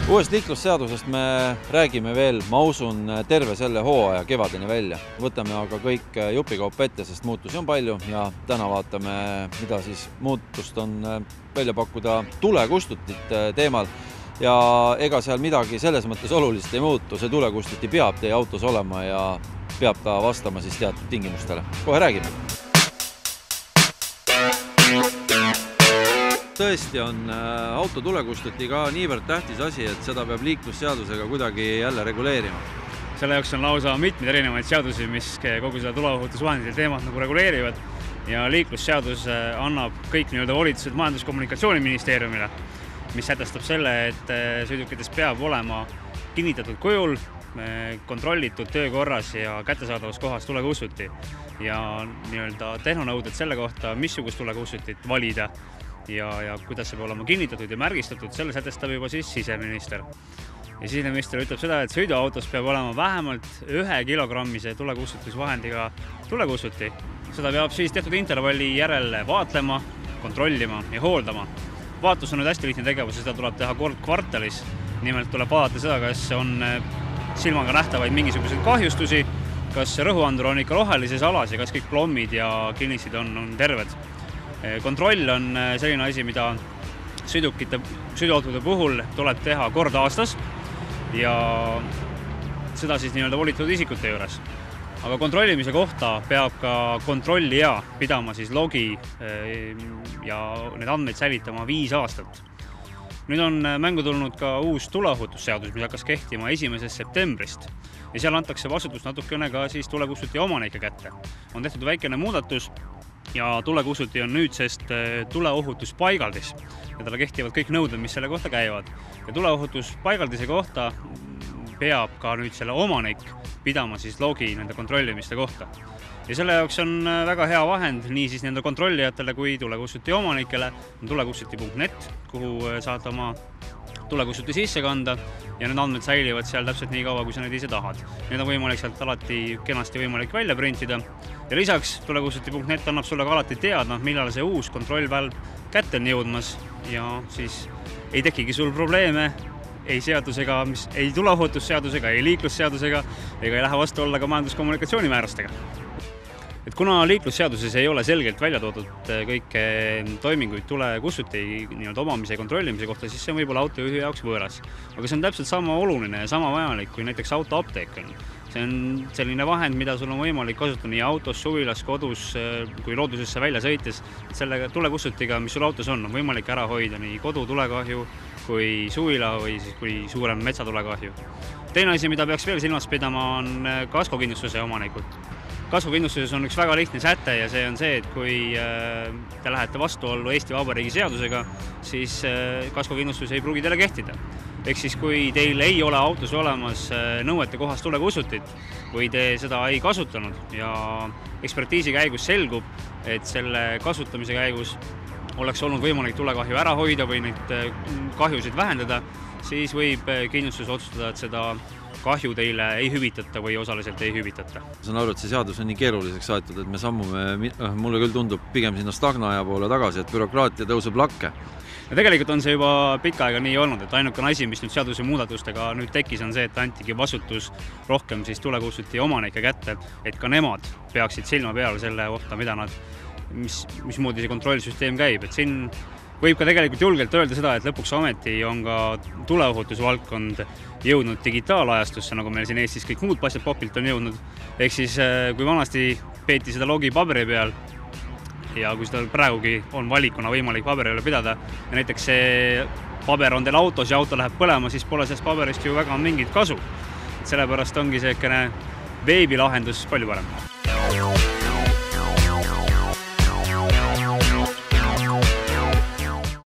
Uuest liiklusseadusest me räägime veel, ma usun, terve selle hooaja kevadeni välja. Võtame aga kõik jupikaupa ette, sest muutusi on palju ja täna vaatame, mida siis muutust on välja pakkuda tulekustutit teemal. Ja ega seal midagi selles mõttes olulist ei muutu, see tulekustuti peab teie autos olema ja peab ta vastama siis teatud tingimustele. Kohe räägime. Tõesti on auto tulekustuti ka niivõrd tähtis asi, et seda peab liiklusseadusega kuidagi jälle reguleerima. Selle jaoks on lausa mitmeid erinevaid seadusi, mis kogu seda tuleohutusvahendite teemat nagu reguleerivad ja liiklusseadus annab kõik volitused Majandus- ja Kommunikatsiooniministeeriumile, mis sätestab selle, et sõidukites peab olema kinnitatud kujul, kontrollitud töökorras ja kättesaadavas kohas tulekustuti ja tehnonõuded selle kohta, missugust tulekustutit valida ja kuidas see peab olema kinnitatud ja märgistatud, selle sätestab juba siis siseminister. Ja siseminister ütleb seda, et sõiduautos peab olema vähemalt 1 kilogrammise tulekustutusvahendiga tulekustuti. Seda peab siis teatud intervalli järel vaatlema, kontrollima ja hooldama. Vaatlus on nüüd hästi lihtne tegevus, seda tuleb teha kord kvartalis. Nimelt tuleb vaadata seda, kas on silmaga nähtavaid mingisuguseid kahjustusi, kas rõhuandur on ikka rohelises alas ja kas kõik plommid ja kinnisid on terved. Kontroll on selline asi, mida sõiduautode puhul tuleb teha kord aastas ja seda siis volitatud isikute juures. Aga kontrollimise kohta peab ka kontrollija pidama siis logi ja need andmeid säilitama 5 aastat. Nüüd on mängu tulnud ka uus tuleohutusseadus, mis hakkas kehtima 1. septembrist ja seal antakse vastutus natukene ka siis tulekustuti omanike kätte. On tehtud väikene muudatus ja tulekustuti on nüüdsest tuleohutuspaigaldis ja talle kehtivad kõik nõuded, mis selle kohta käivad. Ja tuleohutuspaigaldise kohta peab ka nüüd selle omanik pidama siis logi nende kontrollimiste kohta. Ja selle jaoks on väga hea vahend nii siis nende kontrollijatele kui tulekustuti omanikele on tulekustuti.net, kuhu saad oma tulekustuti sisse kanda ja need andmed säilivad seal täpselt nii kaua, kui sa need ise tahad. Need on võimalik sealt alati kenasti võimalik välja printida ja lisaks tulekustuti.net annab sulle ka alati teada, millal see uus kontrollvälv kätte on jõudmas ja siis ei tekigi sul probleeme ei seadusega, ei tuleohutusseadusega, ei liiklusseadusega ega ei lähe vastu olla ka Majandus- ja Kommunikatsioonimäärustega. Et kuna liiklusseaduses ei ole selgelt välja toodud kõike toiminguid tulekustuti omamise ja kontrollimise kohta, siis see on võib-olla autojuhi jaoks võõras. Aga see on täpselt sama oluline ja sama vajalik kui näiteks autoapteek on. See on selline vahend, mida sul on võimalik kasutada nii autos, suvilas, kodus kui loodusesse välja sõites. Selle tulekustutiga, mis sul autos on võimalik ära hoida nii kodu tulekahju kui suvila või siis kui suurem metsatulekahju. Teine asi, mida peaks veel silmas pidama, on kaskokindlustuse omanikud. Kaskokindlustuses on üks väga lihtne säte ja see on see, et kui te lähete vastuollu Eesti Vabariigi seadusega, siis kaskokindlustus ei pruugi teile kehtida. Ehk siis, kui teil ei ole autos olemas nõuete kohast tulekustutit või te seda ei kasutanud ja ekspertiisi käigus selgub, et selle kasutamise käigus oleks olnud võimalik tulekahju ära hoida või neid kahjusid vähendada, siis võib kindlustus otsustada, et seda kahju teile ei hüvitata või osaliselt ei hüvitata. Saan aru, et see seadus on nii keeruliseks aetud, et me sammume, mulle küll tundub pigem sinna stagnaja poole tagasi, et bürokraatia tõuseb lakke. Ja tegelikult on see juba pikka aega nii olnud, et ainukene asi, mis nüüd seaduse muudatustega nüüd tekkis, on see, et antigi vastutus rohkem siis tulekustuti omanike kätte, et ka nemad peaksid silma peal selle kohta, mida nad, mismoodi see kontrollsüsteem käib. Et siin võib ka tegelikult julgelt öelda seda, et lõpuks ometi on ka tuleohutusvaldkond jõudnud digitaalajastusse, nagu meil siin Eestis kõik muud pasjad popilt on jõudnud. Ehk siis, kui vanasti peeti seda logi paberi peal ja kui seda praegugi on valikuna võimalik paberile pidada ja näiteks see paber on teil autos ja auto läheb põlema, siis pole sellest paberist ju väga mingit kasu. Sellepärast ongi see veebilahendus palju parem.